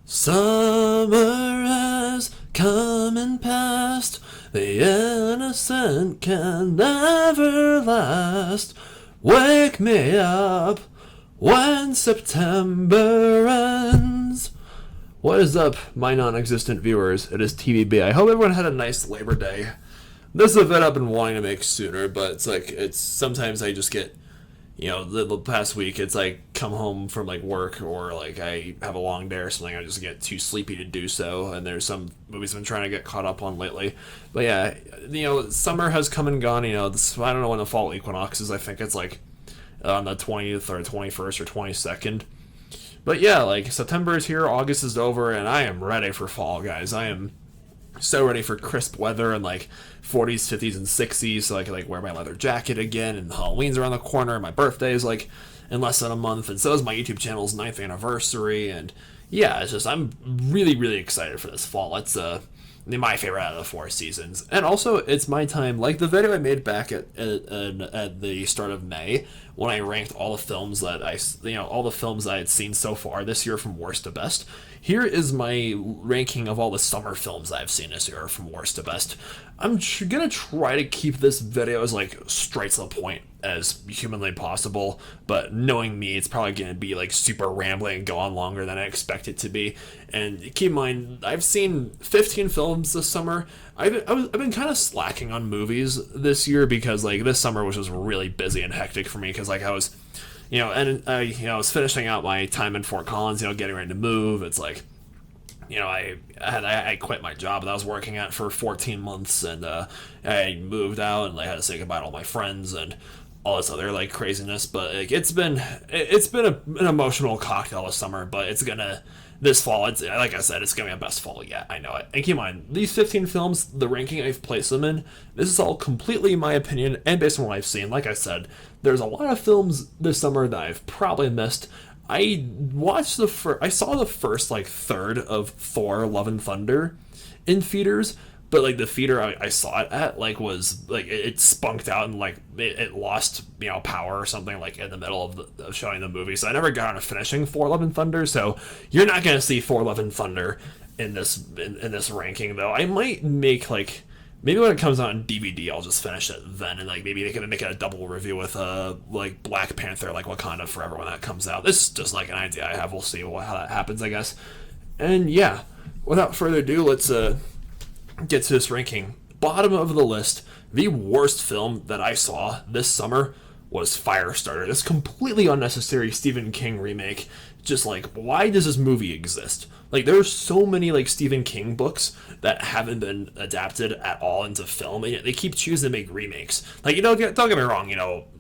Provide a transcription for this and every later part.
Summer has come and passed, the innocent can never last. Wake me up when September ends. What is up, my non-existent viewers? It is TVB. I hope everyone had a nice Labor Day. This is a vid I've been wanting to make sooner, but it's sometimes I just get, the past week it's like come home from like work or like I have a long day or something, I just get too sleepy to do so, and there's some movies I've been trying to get caught up on lately. But yeah, summer has come and gone, I don't know when the fall equinox is. I think it's like on the 20th or 21st or 22nd. But yeah, like September is here, August is over, and I am ready for fall, guys. I am so ready for crisp weather and like 40s, 50s, and 60s, so I can like wear my leather jacket again, and Halloween's around the corner, and my birthday is like in less than a month, and so is my YouTube channel's 9th anniversary, and yeah, it's just, I'm really, really excited for this fall. It's my favorite out of the 4 seasons, and also it's my time, like the video I made back at the start of May, when I ranked all the films that all the films I had seen so far this year from worst to best. Here is my ranking of all the summer films I've seen this year from worst to best. I'm gonna try to keep this video as like straight to the point as humanly possible, but knowing me, it's probably gonna be like super rambling and go on longer than I expect it to be. And keep in mind, I've seen 15 films this summer. I've been kind of slacking on movies this year because like this summer was just really busy and hectic for me, because like I was I was finishing out my time in Fort Collins, getting ready to move. It's like, I quit my job that I was working at for 14 months, and I moved out, and I had to say goodbye to all my friends and all this other like craziness. But like, it's been an emotional cocktail this summer, but this fall, it's like I said, it's gonna be my best fall yet. I know it. And keep in mind, these 15 films, the ranking I've placed them in, this is all completely my opinion and based on what I've seen. Like I said, there's a lot of films this summer that I've probably missed. I saw the first like third of Thor: Love and Thunder in theaters, but like the theater I saw it at like was like it spunked out, and like it lost power or something like in the middle of showing the movie, so I never got around to finishing Thor: Love and Thunder. So you're not gonna see Thor: Love and Thunder in this ranking, though. I might make like, maybe when it comes out on DVD, I'll just finish it then, and like maybe they can make it a double review with like Black Panther, like Wakanda Forever, when that comes out. This is just like an idea I have. We'll see how that happens, I guess. And yeah, without further ado, let's get to this ranking. Bottom of the list, the worst film that I saw this summer was Firestarter. This completely unnecessary Stephen King remake. Just like, why does this movie exist? Like, there are so many like Stephen King books that haven't been adapted at all into film, and yet they keep choosing to make remakes. Like, don't get me wrong,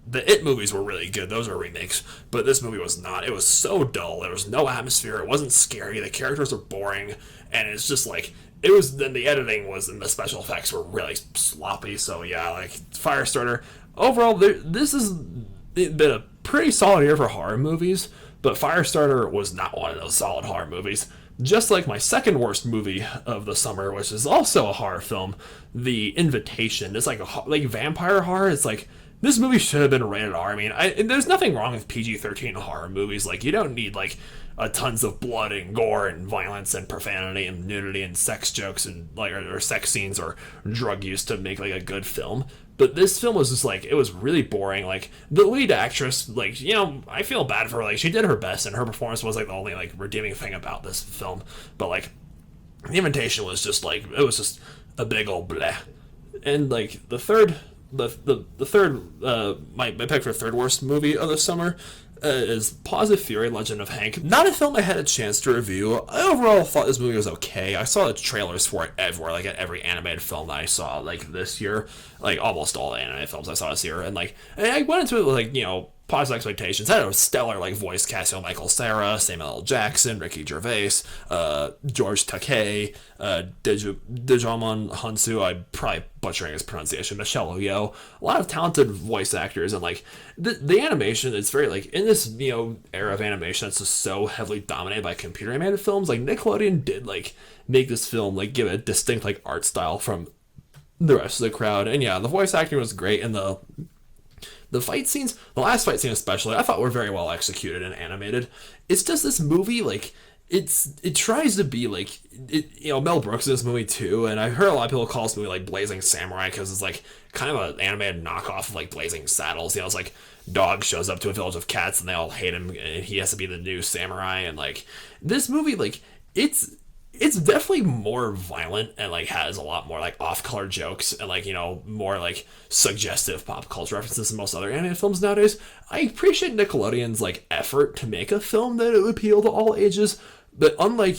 the It movies were really good. Those are remakes. But this movie was not. It was so dull. There was no atmosphere. It wasn't scary. The characters were boring. And it's just like, then the editing was, and the special effects were really sloppy. So yeah, like Firestarter. Overall, this has been a pretty solid year for horror movies, but Firestarter was not one of those solid horror movies. Just like my second worst movie of the summer, which is also a horror film, The Invitation. It's like like vampire horror. It's like, this movie should have been rated R. I mean, there's nothing wrong with PG-13 horror movies. Like, you don't need like tons of blood and gore and violence and profanity and nudity and sex jokes and like or sex scenes or drug use to make like a good film. But this film was just like, it was really boring. Like, the lead actress, like, I feel bad for her. Like, she did her best, and her performance was like the only like redeeming thing about this film. But like, The Invitation was just like, it was just a big old bleh. And like the third my pick for third worst movie of the summer is Positive Fury: Legend of Hank. Not a film I had a chance to review. I overall thought this movie was okay. I saw the trailers for it everywhere, like at every animated film that I saw like this year, like almost all the animated films I saw this year, and I went into it with like positive expectations. I had a stellar like voice cast: Michael Cera, Samuel L. Jackson, Ricky Gervais, George Takei, Djimon Hounsou. I'm probably butchering his pronunciation. Michelle Yeoh. A lot of talented voice actors, and like the animation. It's very like in this era of animation that's just so heavily dominated by computer animated films. Like Nickelodeon did like make this film like give it a distinct like art style from the rest of the crowd. And yeah, the voice acting was great, and the fight scenes, the last fight scene especially, I thought were very well executed and animated. It's just this movie, like, it tries to be like Mel Brooks in this movie too, and I've heard a lot of people call this movie like Blazing Samurai because it's like kind of an animated knockoff of like Blazing Saddles. It's like dog shows up to a village of cats and they all hate him and he has to be the new samurai. And like this movie, like it's definitely more violent and like has a lot more like off-color jokes and like more like suggestive pop culture references than most other animated films nowadays. I appreciate Nickelodeon's like effort to make a film that it would appeal to all ages, but unlike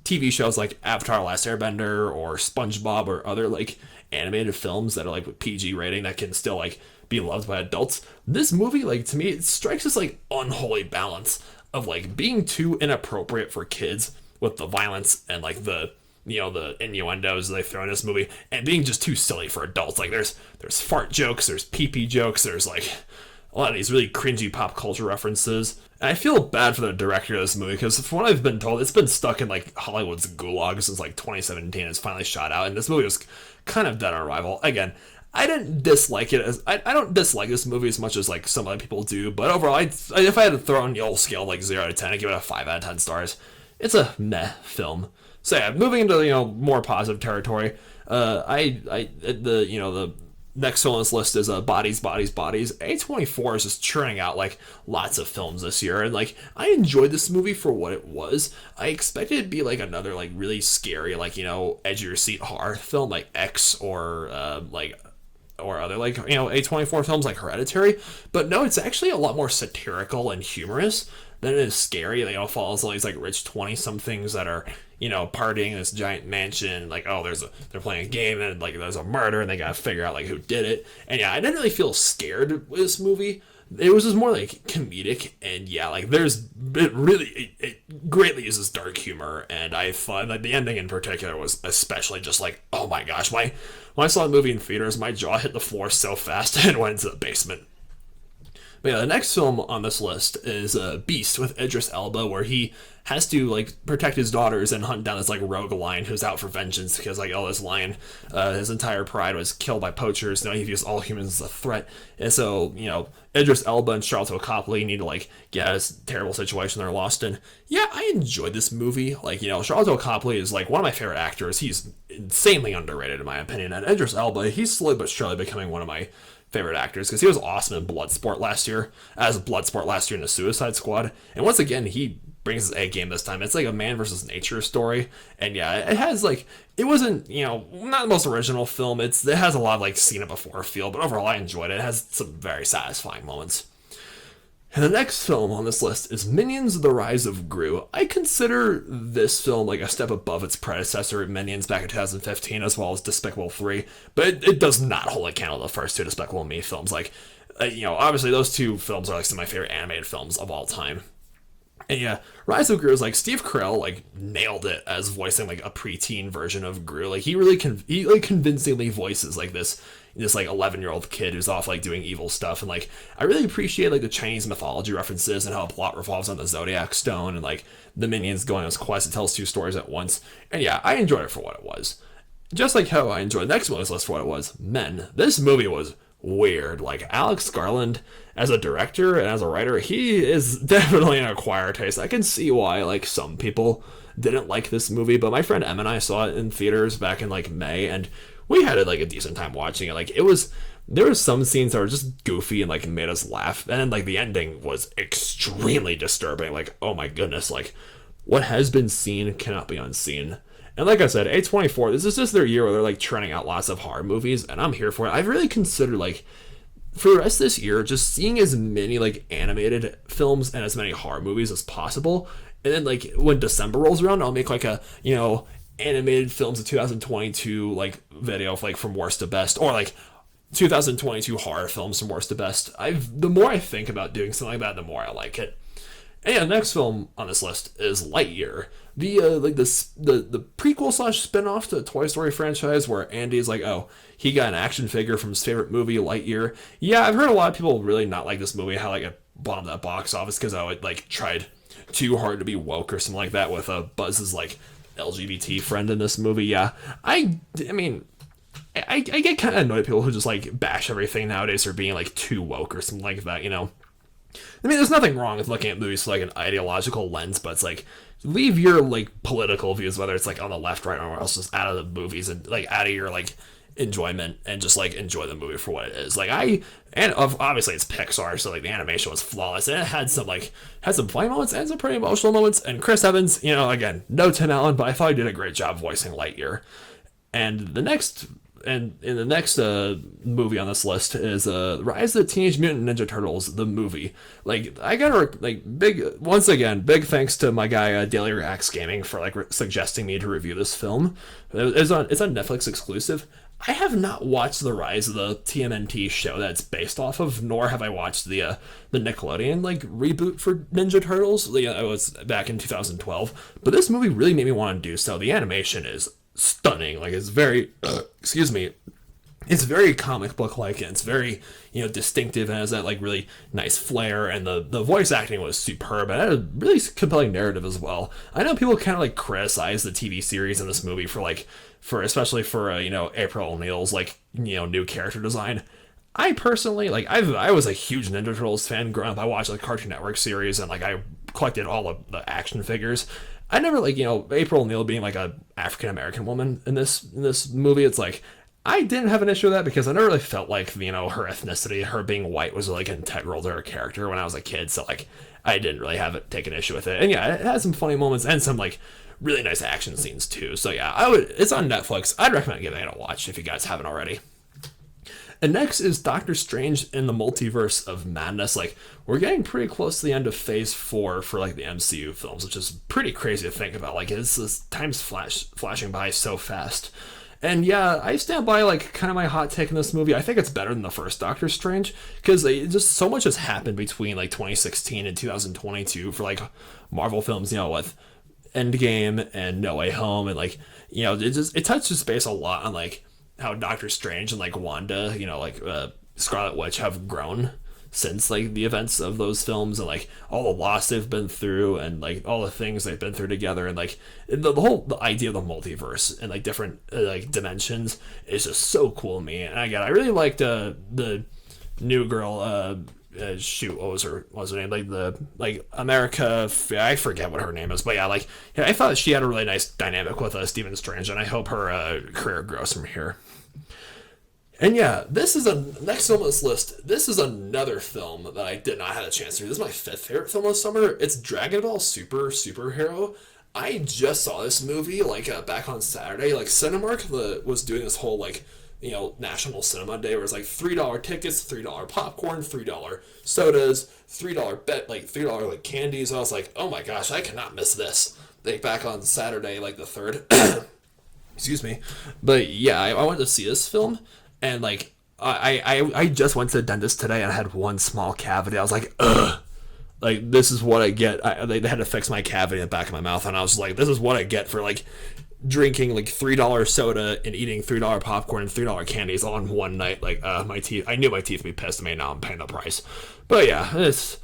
TV shows like Avatar: Last Airbender or SpongeBob or other like animated films that are like with PG rating that can still like be loved by adults, this movie, like, to me, it strikes this like unholy balance of like being too inappropriate for kids with the violence and like the the innuendos they throw in this movie, and being just too silly for adults. Like there's fart jokes, there's pee-pee jokes, there's like a lot of these really cringy pop culture references. And I feel bad for the director of this movie because from what I've been told, it's been stuck in like Hollywood's gulag since like 2017. It's finally shot out, and this movie was kind of dead on arrival. Again, I didn't dislike it as I don't dislike this movie as much as like some other people do, but overall, if I had to throw on the old scale like 0 to 10, I'd give it a 5 out of 10 stars. It's a meh film. So yeah, moving into more positive territory. The next film on this list is Bodies, Bodies, Bodies. A24 is just churning out like lots of films this year, and like I enjoyed this movie for what it was. I expected it to be like another like really scary like edge of your seat horror film like X or other like A24 films like Hereditary, but no, it's actually a lot more satirical and humorous than it is scary. They all follows all these like rich 20-somethings that are partying in this giant mansion. Like, oh, they're playing a game and like there's a murder and they gotta figure out like who did it. And yeah, I didn't really feel scared with this movie. It was just more like comedic, and yeah, like it greatly uses dark humor, and I thought like the ending in particular was especially just like, oh my gosh, when I saw the movie in theaters, my jaw hit the floor so fast and went into the basement. But yeah, the next film on this list is Beast with Idris Elba, where he has to like protect his daughters and hunt down this like rogue lion who's out for vengeance because like this lion, his entire pride was killed by poachers. Now he views all humans as a threat, and so Idris Elba and Charlton Copley need to like get out of this terrible situation they're lost in. Yeah, I enjoyed this movie. Like Charlton Copley is like one of my favorite actors. He's insanely underrated in my opinion, and Idris Elba, he's slowly but surely becoming one of my favorite actors because he was awesome in Bloodsport last year in the Suicide Squad, and once again he brings his A game this time. It's like a man versus nature story, and yeah, it has like, it wasn't not the most original film. It has a lot of like seen it before feel, but overall I enjoyed it. It has some very satisfying moments. And the next film on this list is Minions: The Rise of Gru. I consider this film like a step above its predecessor, Minions, back in 2015, as well as Despicable 3, but it does not hold a candle to the first two Despicable Me films. Like, obviously those two films are like some of my favorite animated films of all time. And yeah, Rise of Gru is like Steve Carell like nailed it as voicing like a preteen version of Gru. Like he really convincingly voices like this like 11-year-old kid who's off like doing evil stuff, and like I really appreciate like the Chinese mythology references and how the plot revolves on the Zodiac Stone and like the minions going on this quest. It tells two stories at once, and yeah, I enjoyed it for what it was. Just like how I enjoyed the next one on this list for what it was, Men. This movie was weird. Like Alex Garland as a director and as a writer, he is definitely an acquired taste. I can see why like some people didn't like this movie, but my friend Em and I saw it in theaters back in like May, and we had like a decent time watching it. Like there were some scenes that were just goofy and like made us laugh, and then like the ending was extremely disturbing. Like, oh my goodness, like what has been seen cannot be unseen. And like I said, A24, this is just their year where they're like churning out lots of horror movies, and I'm here for it. I've really considered like for the rest of this year just seeing as many like animated films and as many horror movies as possible, and then like when December rolls around, I'll make like a animated films of 2022 like video of, like from worst to best, or like 2022 horror films from worst to best. The more I think about doing something like that, the more I like it. And yeah, the next film on this list is Lightyear, the prequel / spin-off to the Toy Story franchise, where Andy's like, oh, he got an action figure from his favorite movie, Lightyear. Yeah, I've heard a lot of people really not like this movie, how like it bombed that box office because I would like tried too hard to be woke or something like that with Buzz's like LGBT friend in this movie. Yeah, I mean, I get kind of annoyed at people who just like bash everything nowadays for being like too woke or something like that, I mean, there's nothing wrong with looking at movies through like an ideological lens, but it's like leave your like political views, whether it's like on the left, right, or else, just out of the movies and like out of your like enjoyment and just like enjoy the movie for what it is. Like obviously it's Pixar, so like the animation was flawless and it had some funny moments and some pretty emotional moments. And Chris Evans, again, no Tim Allen, but I thought he did a great job voicing Lightyear. And in the next movie on this list is Rise of the Teenage Mutant Ninja Turtles, the movie. Like I gotta big thanks to my guy Daily Reacts Gaming for like suggesting me to review this film. It's on Netflix exclusive. I have not watched the Rise of the TMNT show that it's based off of, nor have I watched the Nickelodeon like reboot for Ninja Turtles. It was back in 2012, but this movie really made me want to do so. The animation is stunning. Like it's very, excuse me, it's very comic book like, and it's very distinctive and has that like really nice flair. And the voice acting was superb and had a really compelling narrative as well. I know people kind of like criticize the TV series in this movie especially for April O'Neil's like new character design. I personally I was a huge Ninja Turtles fan growing up. I watched the Cartoon Network series and like I collected all of the action figures. I never April O'Neil being like a African American woman in this movie. It's like I didn't have an issue with that because I never really felt like her ethnicity, her being white, was like integral to her character when I was a kid. So like I didn't really take an issue with it. And yeah, it had some funny moments and some like really nice action scenes too. So yeah, it's on Netflix. I'd recommend giving it a watch if you guys haven't already. And next is Doctor Strange in the Multiverse of Madness. Like, we're getting pretty close to the end of Phase 4 for, like, the MCU films, which is pretty crazy to think about. Like, time's flashing by so fast. And yeah, I stand by, like, kind of my hot take in this movie. I think it's better than the first Doctor Strange, because just so much has happened between, like, 2016 and 2022 for, like, Marvel films, with Endgame and No Way Home, and, like, it touches base a lot on, like, how Doctor Strange and like Wanda, Scarlet Witch have grown since like the events of those films, and like all the loss they've been through and like all the things they've been through together, and like the idea of the multiverse and like different like dimensions is just so cool to me. And again, I really liked the new girl. What was her name? America. I forget what her name is, but yeah, I thought she had a really nice dynamic with Stephen Strange, and I hope her career grows from here. And yeah, this is next film on this list. This is another film that I did not have a chance to do. This is my 5th favorite film of summer. It's Dragon Ball Superhero. I just saw this movie back on Saturday. Like Cinemark was doing this whole National Cinema Day, where it's like $3 tickets, $3 popcorn, $3 sodas, $3 candies. And I was like, oh my gosh, I cannot miss this. Back on Saturday, the 3rd. Excuse me. But yeah, I went to see this film, and I just went to the dentist today and I had one small cavity. I was like, ugh. This is what I get. They had to fix my cavity in the back of my mouth, and I was like, this is what I get for drinking $3 soda and eating $3 popcorn and $3 candies all in one night. My teeth, I knew my teeth would be pissed at me. Now I'm paying the price. But yeah, it's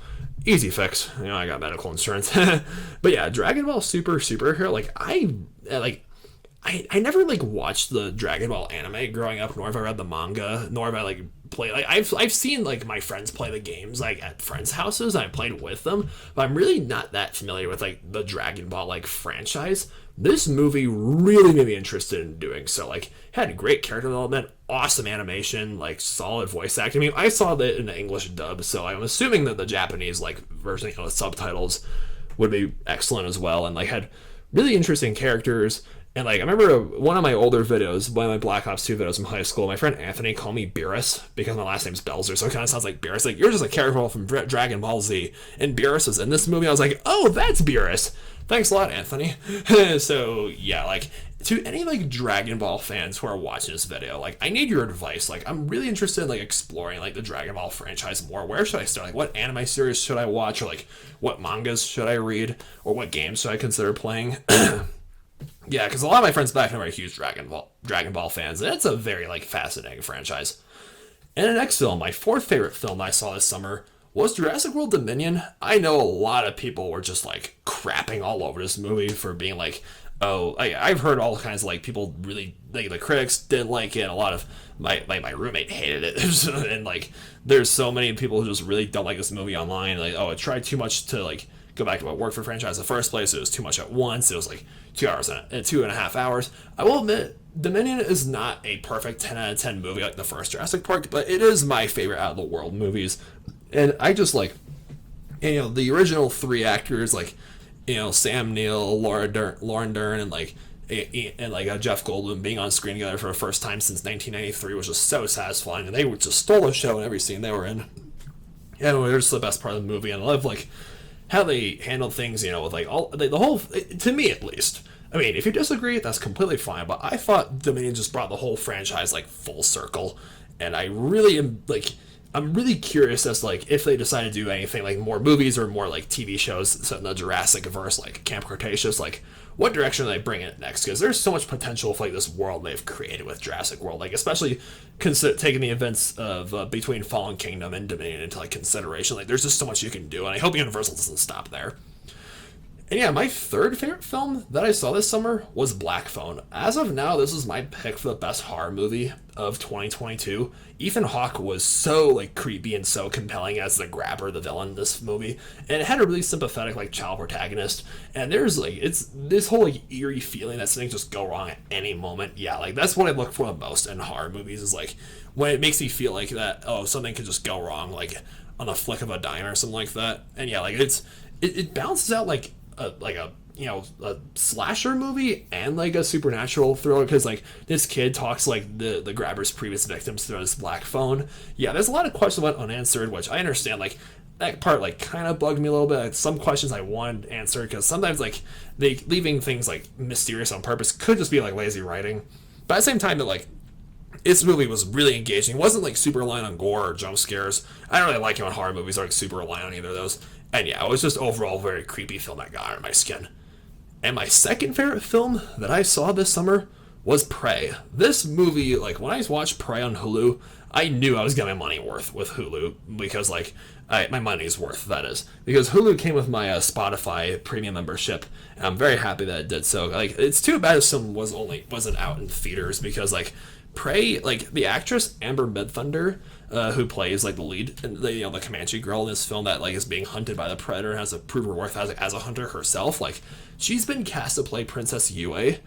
easy fix. I got medical insurance. But yeah, Dragon Ball Superhero. I never watched the Dragon Ball anime growing up, nor have I read the manga, nor have I played. I've seen my friends play the games at friends' houses, and I played with them, but I'm really not that familiar with the Dragon Ball franchise. This movie really made me interested in doing so. Had great character development, awesome animation, solid voice acting. I mean, I saw that in the English dub, so I'm assuming that the Japanese version, the subtitles would be excellent as well, and had really interesting characters. And I remember one of my older videos, one of my Black Ops 2 videos from high school, my friend Anthony called me Beerus because my last name's Belzer, so it kind of sounds like Beerus. You're just a character from Dragon Ball Z, and Beerus was in this movie. I was like, oh, that's Beerus. Thanks a lot, Anthony. So yeah, to any Dragon Ball fans who are watching this video, I need your advice. I'm really interested in exploring the Dragon Ball franchise more. Where should I start? What anime series should I watch, or what mangas should I read, or what games should I consider playing? Yeah, because a lot of my friends back then were huge Dragon Ball fans, and it's a very fascinating franchise. And the next film, my 4th favorite film I saw this summer, Was Jurassic World Dominion? I know a lot of people were just like crapping all over this movie for being like, oh, I've heard all kinds of like people really like the critics didn't like it. A lot of my roommate hated it, and like there's so many people who just really don't like this movie online. Like, oh, it tried too much to like go back to what worked for franchise in the first place. It was too much at once. It was like 2 hours and 2.5 hours. I will admit, Dominion is not a perfect 10 out of 10 movie like the first Jurassic Park, but it is my favorite out of the world movies. And I just like, the original three actors, like, Sam Neill, Lauren Dern, and like Jeff Goldblum being on screen together for the first time since 1993 was just so satisfying, and they were just stole the show in every scene they were in. And they're just the best part of the movie, and I love like how they handled things, with like all the whole, to me at least. I mean, if you disagree, that's completely fine, but I thought Dominion just brought the whole franchise like full circle, and I really am like. I'm really curious as to, like, if they decide to do anything, like, more movies or more, like, TV shows set in the Jurassic verse, like Camp Cretaceous, like, what direction are they bringing it next? Because there's so much potential for, like, this world they've created with Jurassic World, like, especially taking the events of between Fallen Kingdom and Dominion into, like, consideration. Like, there's just so much you can do, and I hope Universal doesn't stop there. And yeah, my third favorite film that I saw this summer was Black Phone. As of now, this is my pick for the best horror movie of 2022. Ethan Hawke was so like creepy and so compelling as the grabber, the villain in this movie, and it had a really sympathetic like child protagonist. And there's like it's this whole like eerie feeling that something just go wrong at any moment. Yeah, like that's what I look for the most in horror movies is like when it makes me feel like that. Oh, something could just go wrong like on a flick of a dime or something like that. And yeah, like it balances out like a slasher movie and like a supernatural thriller because like this kid talks like the grabber's previous victims through his black phone. Yeah, there's a lot of questions left unanswered, which I understand. Like that part like kind of bugged me a little bit. Like, some questions I wanted answered because sometimes like they leaving things like mysterious on purpose could just be like lazy writing. But at the same time, that like this movie was really engaging. It wasn't like super reliant on gore or jump scares. I don't really like it when horror movies are like super reliant on either of those. And yeah, it was just overall a very creepy film that got under my skin. And my second favorite film that I saw this summer was Prey. This movie, like when I watched Prey on Hulu, I knew I was getting my money worth with Hulu because like my money's worth, that is. Because Hulu came with my Spotify premium membership, and I'm very happy that it did so. Like it's too bad this film wasn't out in theaters because like Prey, like the actress Amber Midthunder, who plays like the lead, the Comanche girl in this film that like is being hunted by the Predator and has to prove her worth as a hunter herself. Like she's been cast to play Princess Yue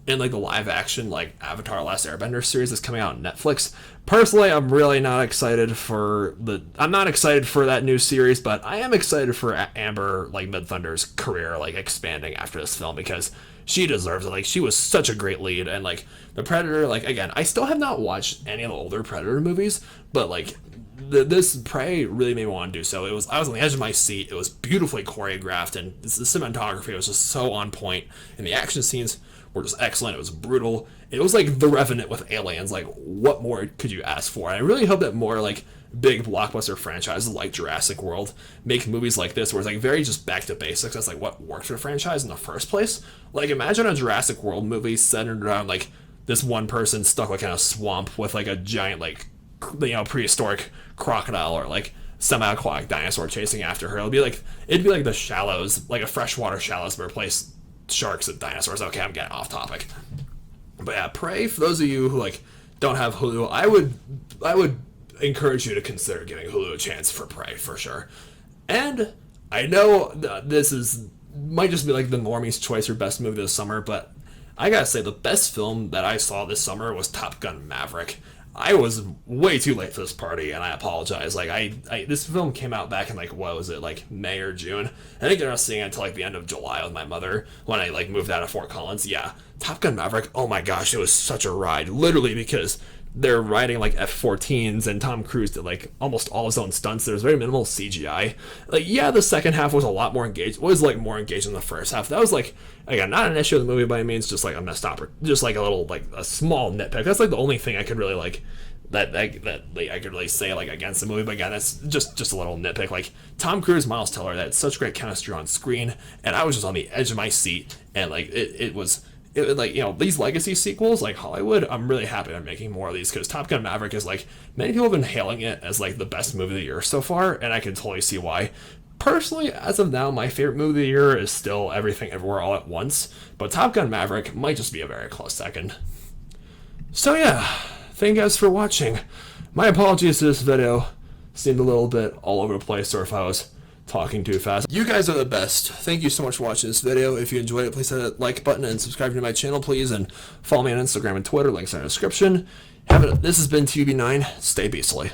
in like the live action like Avatar: Last Airbender series that's coming out on Netflix. Personally, I'm really not excited for that new series, but I am excited for Amber like Midthunder's career like expanding after this film because she deserves it. Like she was such a great lead, and like the Predator, like again, I still have not watched any of the older Predator movies, but like this Prey really made me want to do so. I was on the edge of my seat. It was beautifully choreographed, and the cinematography was just so on point, and the action scenes were just excellent. It was brutal. It was like The Revenant with aliens. Like what more could you ask for? And I really hope that more like big blockbuster franchises like Jurassic World make movies like this where it's like very just back to basics. That's like what worked for the franchise in the first place. Like imagine a Jurassic World movie centered around like this one person stuck like in a swamp with like a giant like prehistoric crocodile or like semi-aquatic dinosaur chasing after her. It'd be like the Shallows, like a freshwater Shallows but replace sharks with dinosaurs. Okay, I'm getting off topic. But yeah, Prey, for those of you who like don't have Hulu, I would encourage you to consider giving Hulu a chance for Prey for sure. And I know this might just be like the normie's choice for best movie this summer, but I gotta say the best film that I saw this summer was Top Gun Maverick. I was way too late for this party, and I apologize. Like this film came out back in like what was it, like May or June? I didn't get around seeing it until like the end of July with my mother when I like moved out of Fort Collins. Yeah, Top Gun Maverick. Oh my gosh, it was such a ride. Literally because they're riding like F-14s and Tom Cruise did like almost all his own stunts. There was very minimal CGI. Like yeah, the second half was a lot more engaged. Was like more engaged than the first half. That was like again not an issue of the movie by any means. Just like a messed up, just like a little like a small nitpick. That's like the only thing I could really like that I could really say like against the movie. But again, that's just a little nitpick. Like Tom Cruise, Miles Teller, they had such great chemistry on screen, and I was just on the edge of my seat, and like it was like, you know, these legacy sequels, like Hollywood, I'm really happy they're making more of these, because Top Gun Maverick is like, many people have been hailing it as like the best movie of the year so far, and I can totally see why. Personally, as of now, my favorite movie of the year is still Everything Everywhere All at Once, but Top Gun Maverick might just be a very close second. So yeah, thank you guys for watching. My apologies to this video. Seemed a little bit all over the place, or if I was talking too fast. You guys are the best. Thank you so much for watching this video. If you enjoyed it, please hit that like button and subscribe to my channel, please, and follow me on Instagram and Twitter. Links are in the description. This has been TB9. Stay beastly.